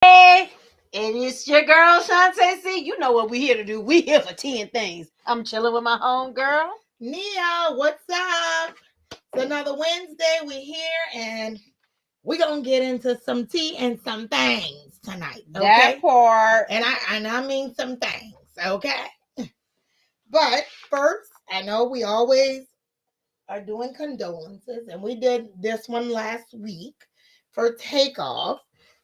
Hey, and it's your girl Shantae C. You know what we here to do. We here for 10 things. I'm chilling with my home girl. Nia, what's up? It's another Wednesday. We here and we're gonna get into some tea and some things tonight. That Okay. part. And I mean some things, okay? But first, I know we always are doing condolences, and we did this one last week for Takeoff.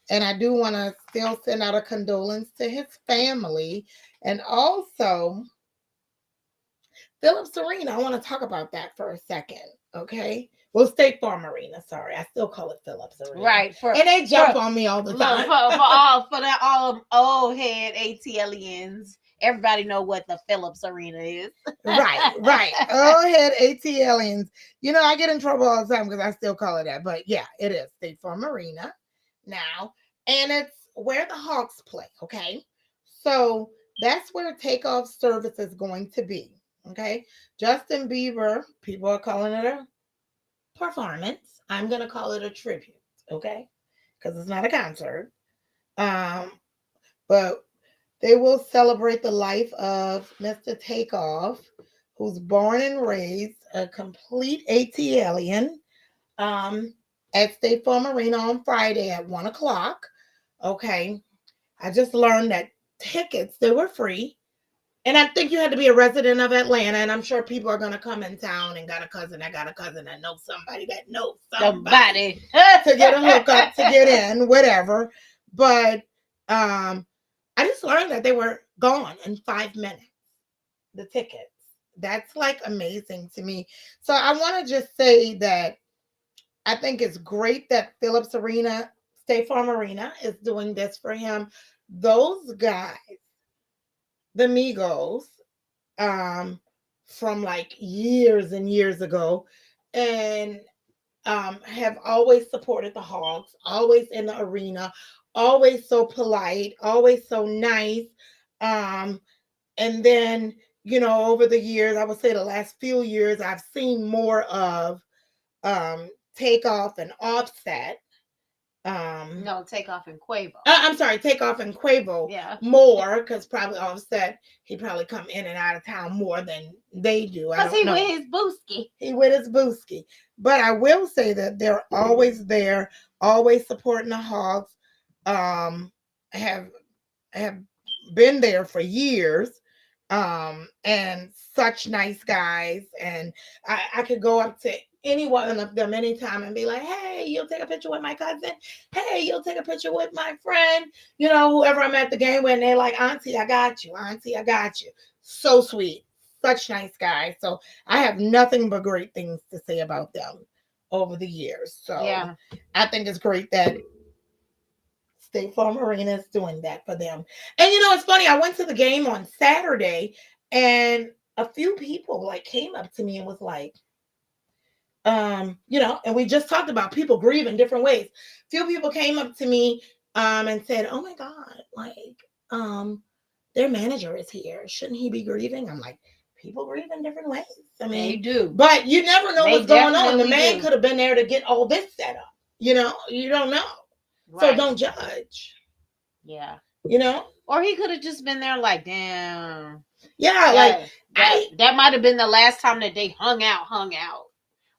And I do want to still send out a condolence to his family. And also Phillips Arena, I want to talk about that for a second, okay? Well, State Farm Arena, sorry. I still call it Phillips Arena. Right. And they jump on me all the look, time. for the all old head ATLians. Everybody know what the Phillips Arena is. right. Old head ATLians. You know, I get in trouble all the time because I still call it that. But yeah, it is State Farm Arena now. And it's where the Hawks play, okay? So that's where Takeoff service is going to be. Okay. Justin Bieber, people are calling it a performance. I'm going to call it a tribute. Okay. Because it's not a concert. Um, but they will celebrate the life of Mr. Takeoff, who's born and raised a complete ATLian at State Farm Arena on Friday at 1 o'clock. Okay. I just learned that tickets, they were free. And I think you had to be a resident of Atlanta, and I'm sure people are gonna come in town and got a cousin that knows somebody that knows somebody to get a hookup to get in, whatever. But I just learned that they were gone in 5 minutes. The tickets. That's like amazing to me. So I want to just say that I think it's great that Phillips Arena, State Farm Arena, is doing this for him. Those guys, the Migos, from like years and years ago, and have always supported the Hogs, always in the arena, always so polite, always so nice. Um, and then, over the years, I would say the last few years, I've seen more of Takeoff and Offset. No, Takeoff and Quavo. I'm sorry, Takeoff and Quavo. Yeah. More, because probably Offset, he probably come in and out of town more than they do. Because he with his booski. He with his booski. But I will say that they're always there, always supporting the Hogs. Have been there for years. And such nice guys. And I could go up to any one of them anytime and be like, hey, you'll take a picture with my cousin. Hey, you'll take a picture with my friend. Whoever I'm at the game with, and they're like, Auntie, I got you. Auntie, I got you. So sweet. Such nice guys. So I have nothing but great things to say about them over the years. So yeah. I think it's great that State Farm Arena is doing that for them. And it's funny, I went to the game on Saturday and a few people like came up to me and was like, and we just talked about people grieve in different ways. Few people came up to me and said, oh my God, like their manager is here. Shouldn't he be grieving? I'm like, people grieve in different ways. I mean, they do. But you never know what's going on. The man could have been there to get all this set up. You don't know. Right. So don't judge. Yeah. Or he could have just been there like, damn. Yeah, that might have been the last time that they hung out.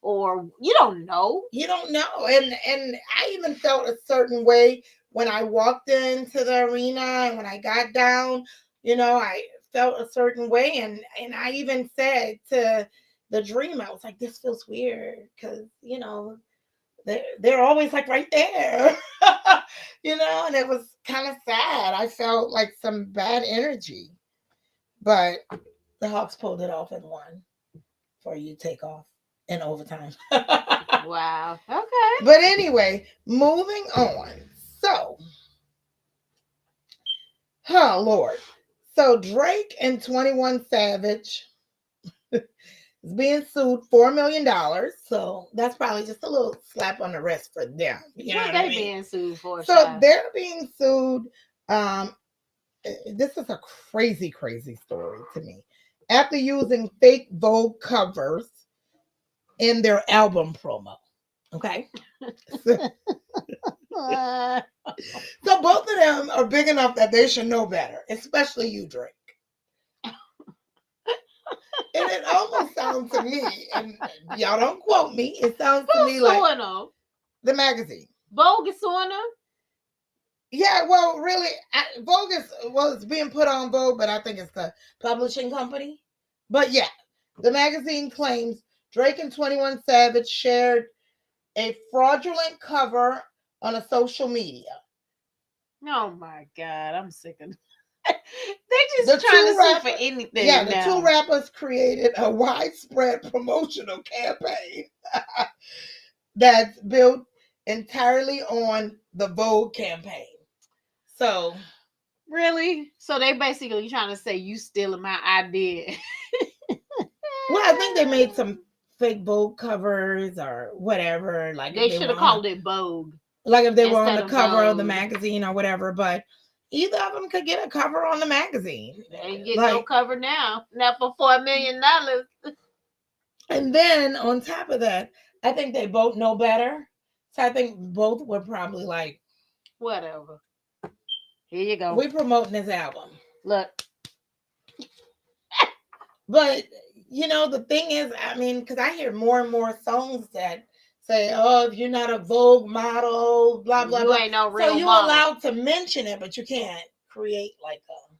Or you don't know. And I even felt a certain way when I walked into the arena and when I got down, I felt a certain way. And I even said to the Dream, I was like, this feels weird because, they're always like right there, and it was kind of sad. I felt like some bad energy, but the Hawks pulled it off and won for you Takeoff in overtime. Wow. Okay. But anyway, moving on. So, oh Lord. So Drake and 21 Savage is being sued $4 million. So that's probably just a little slap on the wrist for them. What they being sued for? So they're being sued. This is a crazy, crazy story to me. After using fake Vogue covers in their album promo. Okay. Uh, So both of them are big enough that they should know better, especially you, Drake. And it almost sounds to me, and y'all don't quote me, it sounds to who's me like suing them? the magazine. Vogue is suing them? Yeah, well, really, Vogue is, well, it's being put on Vogue, but I think it's the publishing company. But yeah, the magazine claims Drake and 21 Savage shared a fraudulent cover on a social media. Oh my God, I'm sick of They The just trying to two sue for rappers, yeah, anything the two now. rappers created a widespread promotional campaign that's built entirely on the Vogue campaign. So, Really? So they basically trying to say you stealing my idea. well, I think they made some fake Vogue covers or whatever. Like They if they should were have on called it Vogue like if they were on instead the of cover of the Vogue. magazine or whatever. But either of them could get a cover on the magazine. They ain't getting no Like, cover now. Not for $4 million. and then on top of that, I think they both know better. So I think both were probably like, Whatever. Here you go. we promoting this album. Look. But the thing is, I mean, because I hear more and more songs that say, "Oh, if you're not a Vogue model, blah blah You blah." ain't no So real you're model. allowed to mention it, but you can't create like a.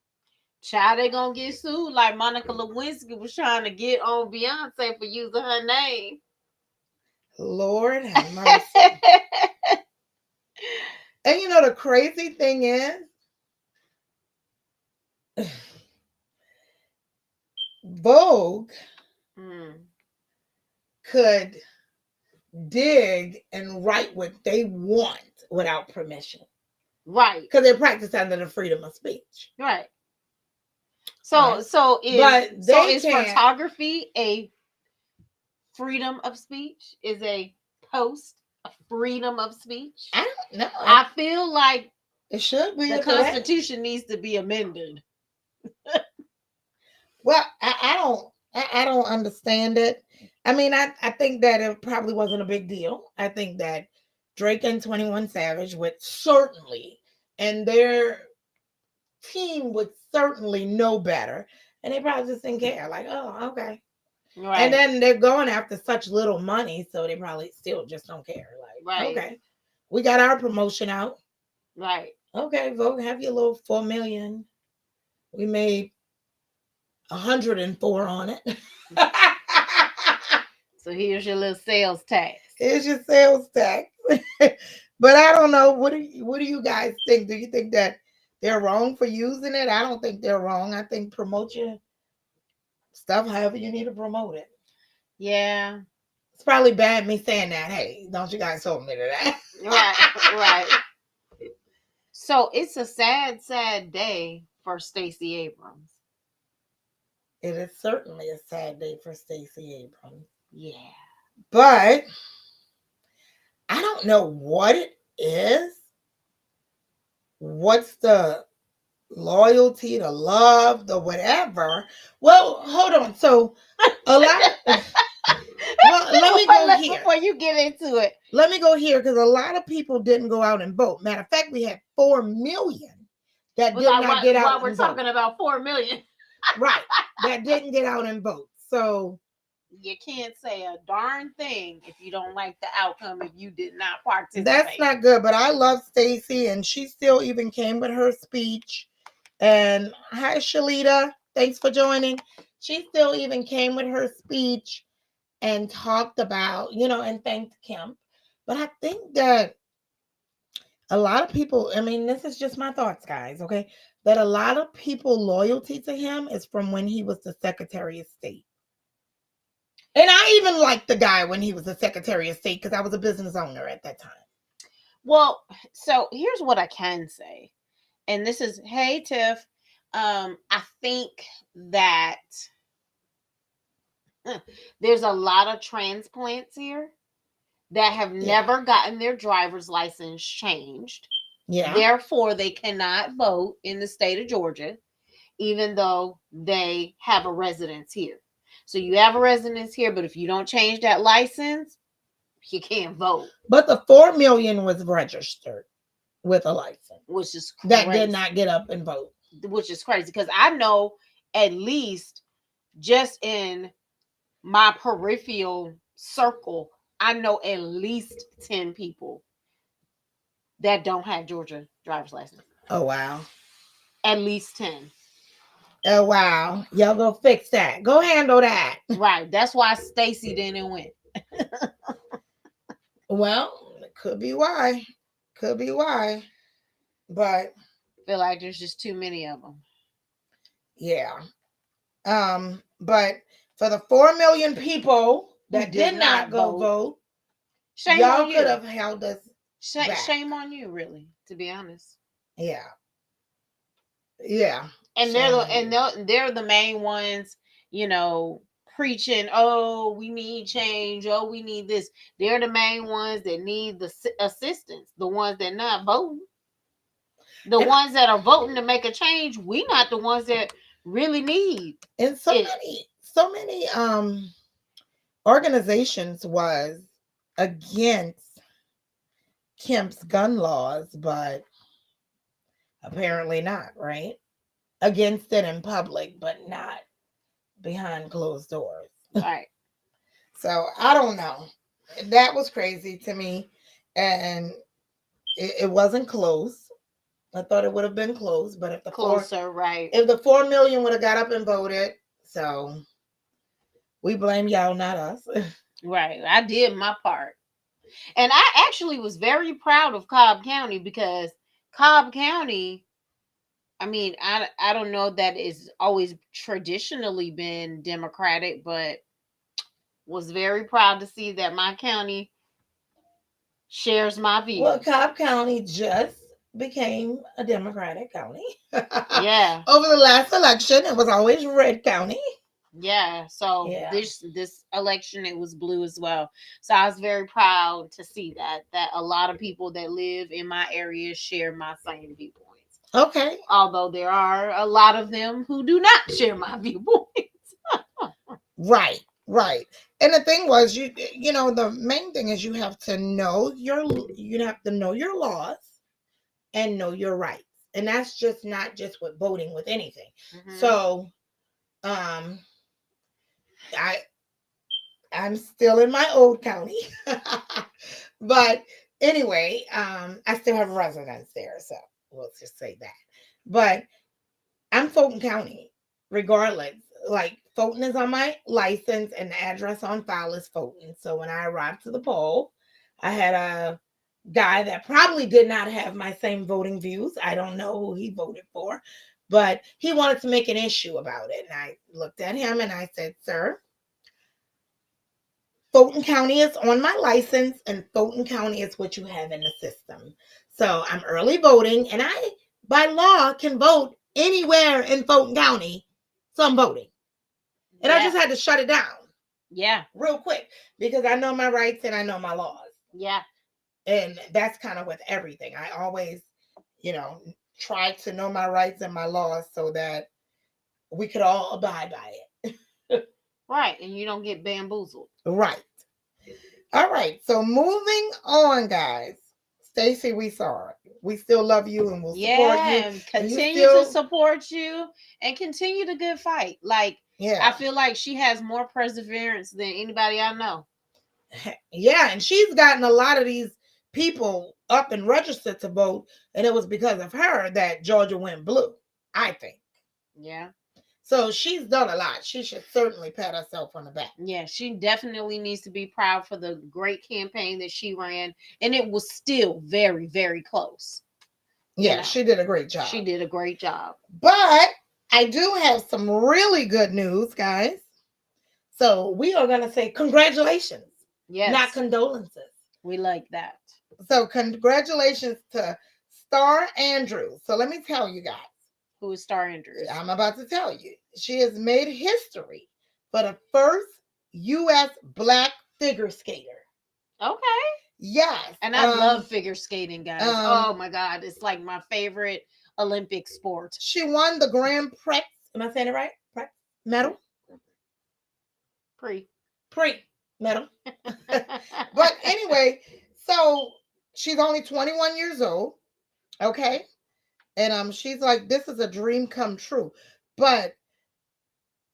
Child, they gonna get sued like Monica Lewinsky was trying to get on Beyonce for using her name. Lord have mercy. And the crazy thing is, Vogue could dig and write what they want without permission. Right. Because they practice under the freedom of speech. Right. So is photography a freedom of speech? Is a post a freedom of speech? I don't know. I feel like it should be. The Constitution needs to be amended. Well, I don't understand it. I mean, I think that it probably wasn't a big deal. I think that Drake and 21 Savage would certainly, and their team would certainly know better. And they probably just didn't care. Like, oh, okay. Right. And then they're going after such little money, so they probably still just don't care. Like, okay, we got our promotion out. Right. Okay, Vogue, have your little 4 million. We made 104 on it. So here's your little sales tax. Here's your sales tax. But I don't know. What do you guys think? Do you think that they're wrong for using it? I don't think they're wrong. I think promote your stuff however you need to promote it. Yeah. It's probably bad me saying that. Hey, don't you guys hold me to that? Right. So it's a sad, sad day for Stacey Abrams. It is certainly a sad day for Stacey Abrams. Yeah. But I don't know what it is. What's the loyalty, the love, the whatever? Well, hold on. So a lot. Well, let me go here. Before you get into it. Let me go here because a lot of people didn't go out and vote. Matter of fact, we had 4 million that did not get out. We're talking about 4 million. Right. That didn't get out and vote. So you can't say a darn thing if you don't like the outcome if you did not participate. That's not good. But I love Stacey, and she still even came with her speech. And hi, Shalita. Thanks for joining. She still even came with her speech and talked about, and thanked Kemp. But I think that a lot of people, I mean, this is just my thoughts, guys, okay? That a lot of people loyalty to him is from when he was the Secretary of State. And I even liked the guy when he was the Secretary of State because I was a business owner at that time. Well, so here's what I can say. And this is, hey, Tiff, I think that there's a lot of transplants here that have never gotten their driver's license changed. Yeah. Therefore, they cannot vote in the state of Georgia, even though they have a residence here. So you have a residence here, but if you don't change that license, you can't vote. But the 4 million was registered with a license, which is crazy. That did not get up and vote. Which is crazy because I know at least just in my peripheral circle, I know at least 10 people that don't have Georgia driver's license. Oh, wow. At least 10. Oh, wow. Y'all go fix that. Go handle that. Right. That's why Stacy didn't win. Well, it could be why. Could be why. But I feel like there's just too many of them. Yeah. But for the 4 million people that did not go vote, y'all could have held us back. Shame on you, really, to be honest. Yeah. Yeah. And they're the main ones, preaching, oh, we need change, oh, we need this. They're the main ones that need the assistance. The ones that not voting. The ones that are voting to make a change, we not the ones that really need. And so many organizations was against Kemp's gun laws, but apparently not, right? Against it in public, but not behind closed doors. Right. So I don't know. That was crazy to me. And it wasn't close. I thought it would have been close, but if the right. If the 4 million would have got up and voted, so we blame y'all, not us. Right. I did my part. And I actually was very proud of Cobb County because Cobb County, I mean, I don't know that it's always traditionally been Democratic, but was very proud to see that my county shares my views. Well, Cobb County just became a Democratic county. Yeah. Over the last election, it was always red county. Yeah. So this election, it was blue as well. So I was very proud to see that a lot of people that live in my area share my same viewpoints. Okay. Although there are a lot of them who do not share my viewpoints. Right. Right. And the thing was, the main thing is you have to know your laws and know your rights. And that's just not just with voting, with anything. Mm-hmm. So I'm still in my old county. But anyway, I still have residence there, so we'll just say that. But I'm Fulton County, regardless. Like, Fulton is on my license and the address on file is Fulton. So when I arrived to the poll, I had a guy that probably did not have my same voting views. I don't know who he voted for, but he wanted to make an issue about it. And I looked at him and I said, sir, Fulton County is on my license and Fulton County is what you have in the system. So I'm early voting and I, by law, can vote anywhere in Fulton County. So I'm voting. And I just had to shut it down. Yeah. Real quick, because I know my rights and I know my laws. Yeah. And that's kind of with everything. I always, try to know my rights and my laws so that we could all abide by it. Right. And you don't get bamboozled. Right. All right. So moving on, guys. Stacy, we sorry. We still love you and we'll support you. And continue to support you and continue the good fight. Like, I feel like she has more perseverance than anybody I know. Yeah, and she's gotten a lot of these people up and registered to vote, and it was because of her that Georgia went blue, I think. Yeah. So she's done a lot. She should certainly pat herself on the back. Yeah, she definitely needs to be proud for the great campaign that she ran, and it was still very, very close. Yeah, she did a great job. She did a great job. But I do have some really good news, guys. So we are going to say congratulations. Yes. Not condolences. We like that. So congratulations to Star Andrews. So let me tell you guys. Who is Star Andrews? I'm about to tell you. She has made history for the first U.S. Black figure skater. Okay. Yes. And I love figure skating, guys. Oh my God. It's like my favorite Olympic sport. She won the Grand Prix. Am I saying it right? Medal? Prix. medal. But anyway, so she's only 21 years old. Okay. And she's like, this is a dream come true. But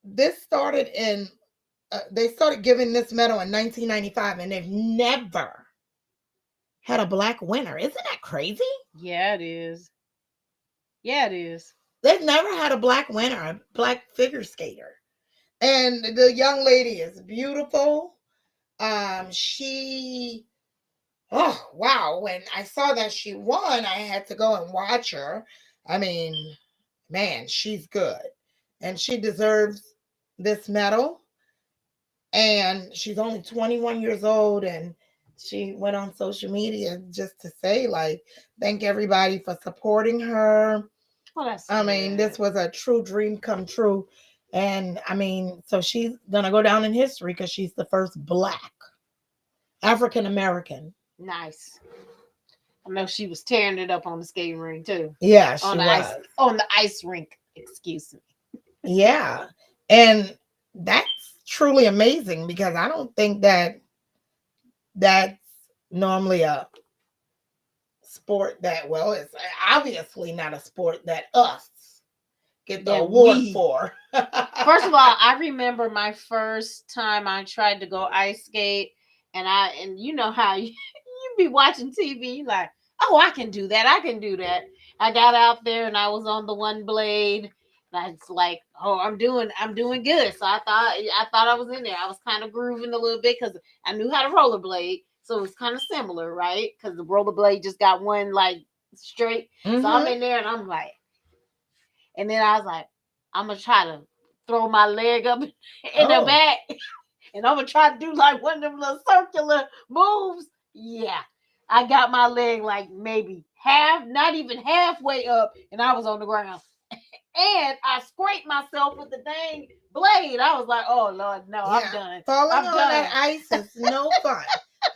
this started in they started giving this medal in 1995, and they've never had a black winner. Isn't that crazy? Yeah, it is. Yeah, it is. They've never had a black winner, a black figure skater. And the young lady is beautiful. She, oh, wow. When I saw that she won, I had to go and watch her. I mean, man, she's good. And she deserves this medal. And she's only 21 years old. And she went on social media just to say, like, thank everybody for supporting her. Well, I mean, this was a true dream come true. And I mean, so she's going to go down in history because she's the first black African American. Nice. I know she was tearing it up on the skating rink too. Yeah, she on the was. On the ice rink, excuse me. Yeah. And that's truly amazing because I don't think that that's normally a sport that, well, it's obviously not a sport that us get the award for. First of all, I remember my first time I tried to go ice skate, and you know how you be watching TV like, oh, I can do that. I can do that. I got out there and I was on the one blade. And it's like, oh, I'm doing good. So I thought I was in there. I was kind of grooving a little bit because I knew how to rollerblade. So it's kind of similar, right? Because the rollerblade just got one like straight. Mm-hmm. So I'm in there and I'm like, and then I was like, I'm gonna try to throw my leg up in the back, and I'm gonna try to do like one of them little circular moves. Yeah, I got my leg like maybe not even halfway up, and I was on the ground. And I scraped myself with the dang blade. I was like, oh Lord, no, yeah. I'm done. Falling on that ice is no fun.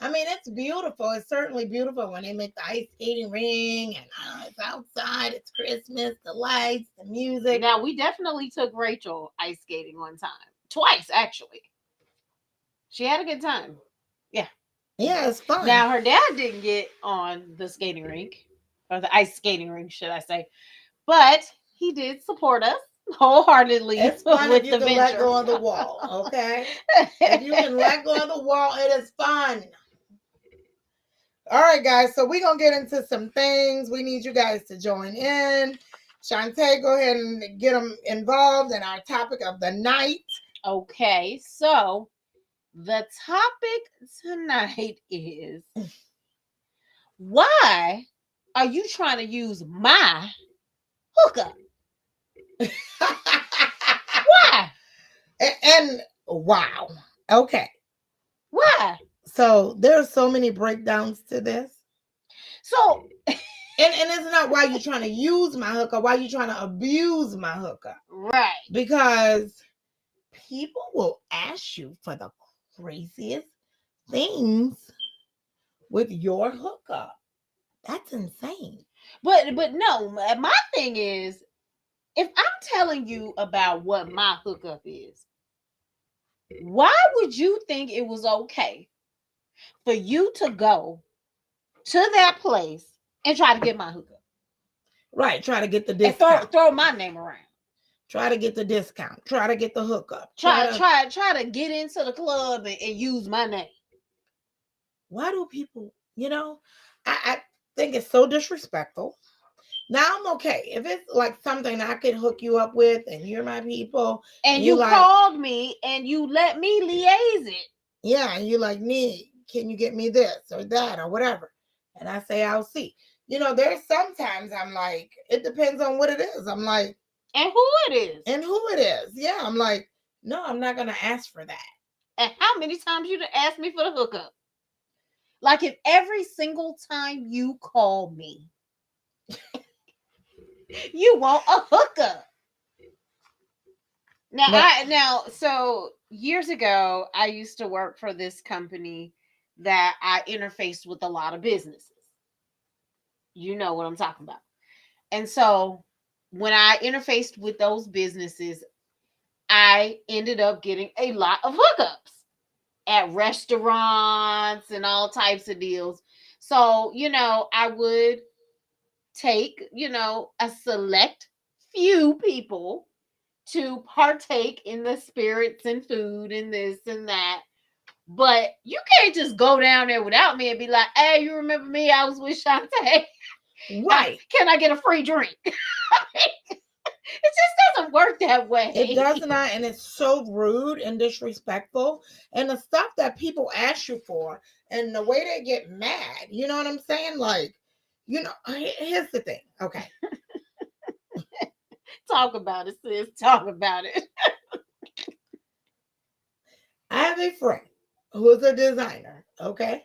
I mean, it's beautiful. It's certainly beautiful when they make the ice skating ring and it's outside. It's Christmas, the lights, the music. Now, we definitely took Rachel ice skating one time. Twice, actually. She had a good time. Yeah. Yeah, it's fun. Now, her dad didn't get on the skating rink, or the ice skating rink, should I say. But he did support us wholeheartedly. It's fun if you can let go of the wall, okay? If you can let go of the wall, it is fun. All right, guys, so we're going to get into some things. We need you guys to join in. Shantae, go ahead and get them involved in our topic of the night. Okay, so the topic tonight is, why are you trying to use my hookup? Why? And wow. Okay. Why? So there's so many breakdowns to this. So and it's not why you're trying to use my hookup, why you're trying to abuse my hookup. Right. Because people will ask you for the craziest things with your hookup. That's insane. But no, my thing is, if I'm telling you about what my hookup is, why would you think it was okay for you to go to that place and try to get my hookup? Right, try to get the discount. And throw my name around. Try to get the discount. Try to get the hookup. Try to get into the club and use my name. Why do people, I think it's so disrespectful. Now I'm okay. If it's like something I could hook you up with and you're my people. And you called me and you let me liaise it. Yeah, and you like, me, can you get me this or that or whatever? And I say, I'll see. There's sometimes I'm like, it depends on what it is. I'm like. And who it is. Yeah, I'm like, no, I'm not going to ask for that. And how many times you asked me for the hookup? Like, if every single time you call me, you want a hookup. Now, so years ago, I used to work for this company that I interfaced with a lot of businesses. You know what I'm talking about. And so when I interfaced with those businesses, I ended up getting a lot of hookups. at restaurants and all types of deals. So, I would take, a select few people to partake in the spirits and food and this and that. But you can't just go down there without me and be like, hey, you remember me? I was with Shantae. Right. Can I get a free drink? It just doesn't work that way. It does not, and it's so rude and disrespectful. And the stuff that people ask you for and the way they get mad, you know what I'm saying? Like, here's the thing. Okay. Talk about it, sis. Talk about it. I have a friend who is a designer, okay?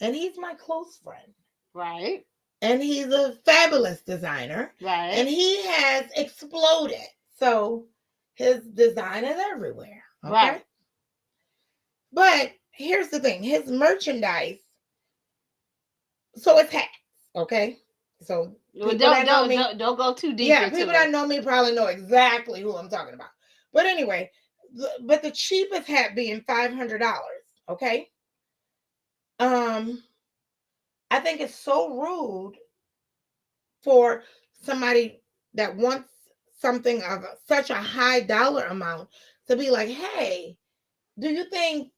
And he's my close friend. Right. And he's a fabulous designer. Right. And he has exploded. So his design is everywhere. Okay? Right. But here's the thing. His merchandise, so it's hats, okay? So don't go too deep. Yeah, people that know me probably know exactly who I'm talking about. But anyway, but the cheapest hat being $500, okay? I think it's so rude for somebody that wants something of such a high dollar amount to be like, hey, do you think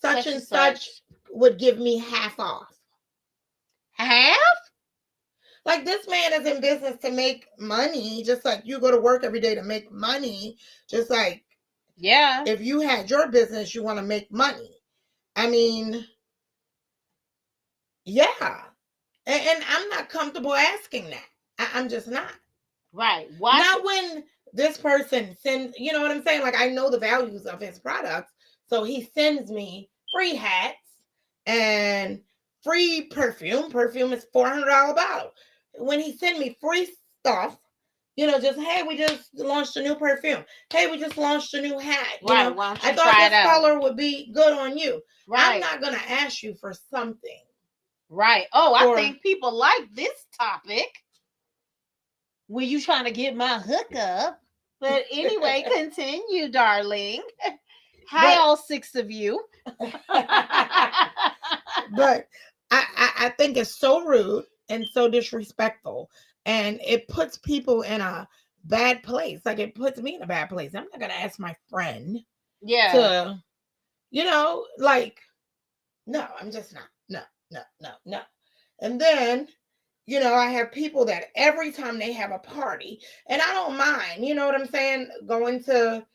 such and such would give me half off? Half? Like, this man is in business to make money, just like you go to work every day to make money. Just like, yeah, if you had your business, you want to make money. I mean, yeah. And I'm not comfortable asking that. I'm just not. Right. Why? Not when this person sends, you know what I'm saying? Like, I know the values of his products. So he sends me free hats and free perfume. Perfume is $400 bottle. When he sent me free stuff, just, hey, we just launched a new perfume. Hey, we just launched a new hat. Right. I thought this color would be good on you. Right. I'm not going to ask you for something. Right. Oh, I think people like this topic. Were you trying to get my hookup? But anyway, continue, darling. Hi, all 6 of you. But I think it's so rude and so disrespectful. And it puts people in a bad place. Like, it puts me in a bad place. I'm not going to ask my friend to, like, no, I'm just not. No. And then, I have people that every time they have a party, and I don't mind, you know what I'm saying, going to,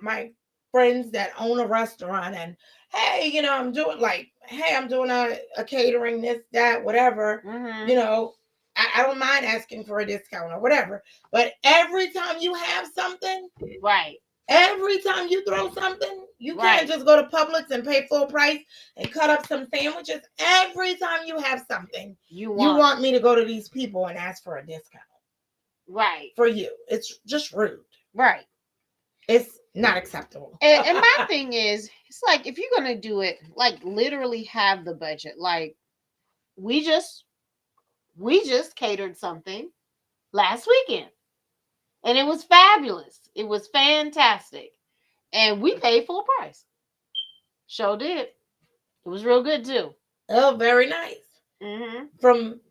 my friends that own a restaurant and, hey, I'm doing a catering, this, that, whatever, mm-hmm. I don't mind asking for a discount or whatever. But every time you have something, right. Every time you throw something, you can't just go to Publix and pay full price and cut up some sandwiches. Every time you have something, you want me to go to these people and ask for a discount. Right. For you. It's just rude. Right. It's not acceptable. And my thing is, it's like, if you're going to do it, like, literally have the budget. Like, we just catered something last weekend. And it was fabulous. It was fantastic. And we paid full price. Sure did. It was real good too. Oh, very nice. Mm-hmm. From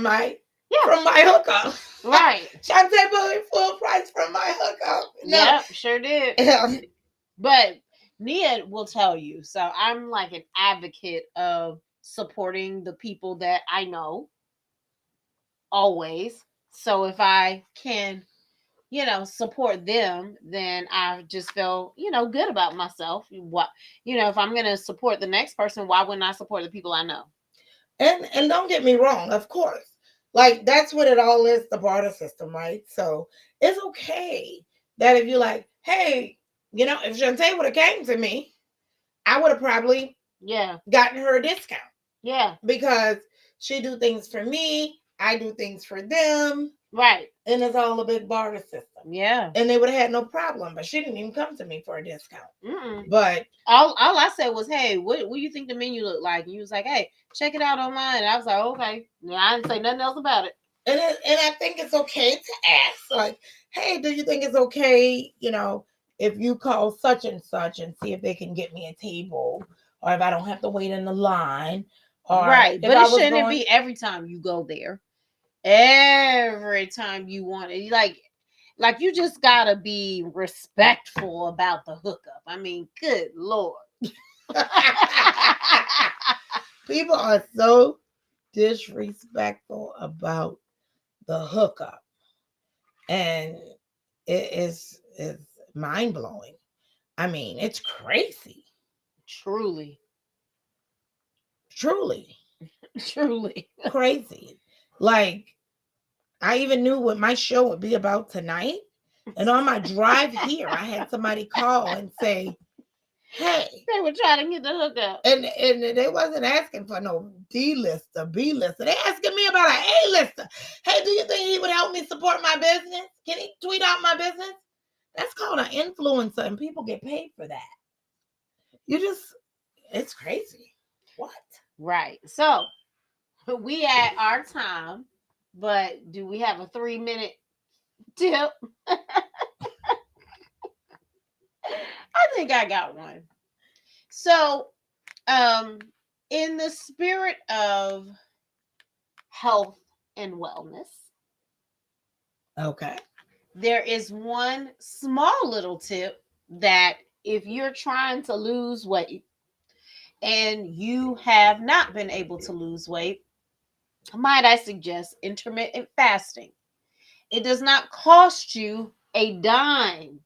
my hookup. Right. Shantae paid full price from my hookup. No. Yeah, sure did. But Nia will tell you. So I'm like an advocate of supporting the people that I know. Always. So if I can support them, then I just feel, good about myself. What, if I'm going to support the next person, why wouldn't I support the people I know? And don't get me wrong, of course. Like, that's what it all is, the barter system, right? So it's okay that if you're like, hey, if Shantae would have came to me, I would have probably gotten her a discount. Yeah. Because she do things for me, I do things for them. Right. And it's all a big barter system. Yeah. And they would have had no problem, but she didn't even come to me for a discount. Mm-mm. But all I said was, hey, what do you think the menu looked like? And you was like, hey, check it out online. And I was like, okay. Yeah, I didn't say nothing else about it. And I think it's okay to ask, like, hey, do you think it's okay, if you call such and such and see if they can get me a table, or if I don't have to wait in the line. Or right. But it shouldn't be every time you go there. Every time you want it. Like you just gotta be respectful about the hookup. I mean, good Lord. People are so disrespectful about the hookup. And it is mind-blowing. I mean, it's crazy. Truly crazy. Like, I even knew what my show would be about tonight. And on my drive here, I had somebody call and say, hey. They were trying to get the hookup. And they wasn't asking for no D-lister, B-lister. They asking me about an A-lister. Hey, do you think he would help me support my business? Can he tweet out my business? That's called an influencer, and people get paid for that. It's crazy. What? Right. So, we at our time, but do we have a 3-minute tip? I think I got one. So, in the spirit of health and wellness, okay, there is one small little tip that if you're trying to lose weight and you have not been able to lose weight, might I suggest intermittent fasting. It does not cost you a dime,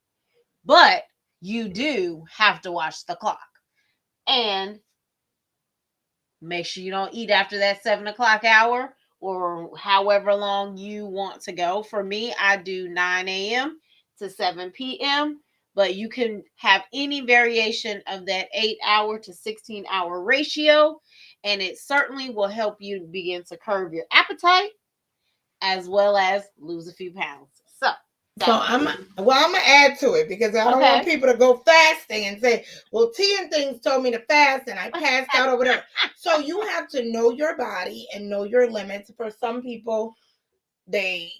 but you do have to watch the clock. And make sure you don't eat after that 7 o'clock hour or however long you want to go. For me, I do 9 a.m. to 7 p.m., but you can have any variation of that 8-hour to 16-hour ratio, and it certainly will help you begin to curb your appetite as well as lose a few pounds. So I'm gonna add to it because I don't want people to go fasting and say, well, T and things told me to fast and I passed out or whatever. So you have to know your body and know your limits. For some people, they,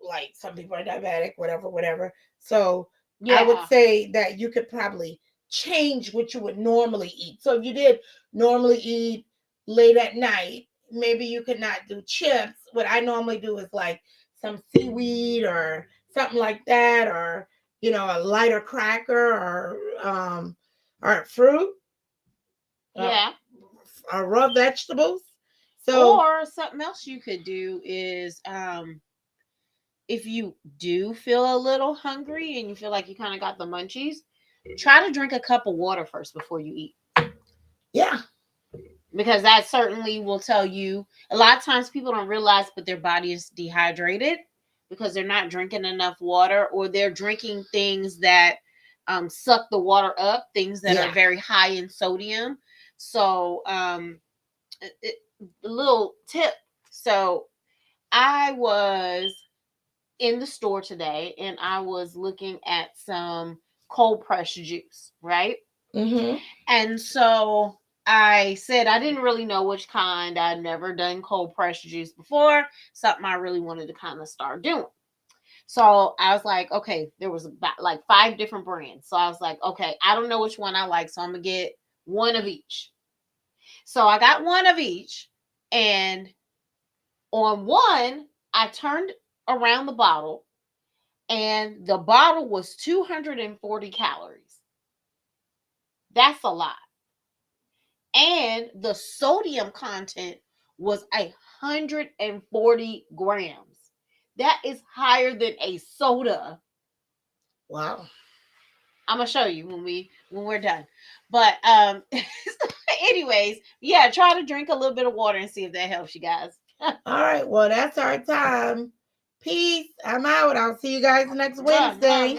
like some people are diabetic, whatever. So I would say that you could probably change what you would normally eat. So if you did normally eat late at night, maybe you could not do chips. What I normally do is like some seaweed or something like that, or a lighter cracker or fruit, or raw vegetables. So, or something else you could do is if you do feel a little hungry and you feel like you kind of got the munchies, try to drink a cup of water first before you eat. Yeah. Because that certainly will tell you. A lot of times people don't realize, but their body is dehydrated because they're not drinking enough water, or they're drinking things that suck the water up, things that are very high in sodium. So a little tip. So I was in the store today and I was looking at some cold pressed juice, right? Mm-hmm. And so I said I didn't really know which kind. I'd never done cold pressed juice before. Something I really wanted to kind of start doing. So I was like, okay, there was about like 5 different brands. So I was like, okay, I don't know which one I like. So I'm going to get one of each. So I got one of each. And on one, I turned around the bottle and the bottle was 240 calories. That's a lot. And the sodium content was 140 grams. That is higher than a soda. Wow. I'm gonna show you when we're done. But anyways, yeah, try to drink a little bit of water and see if that helps you guys. All right, well, that's our time. Peace. I'm out. I'll see you guys next Wednesday.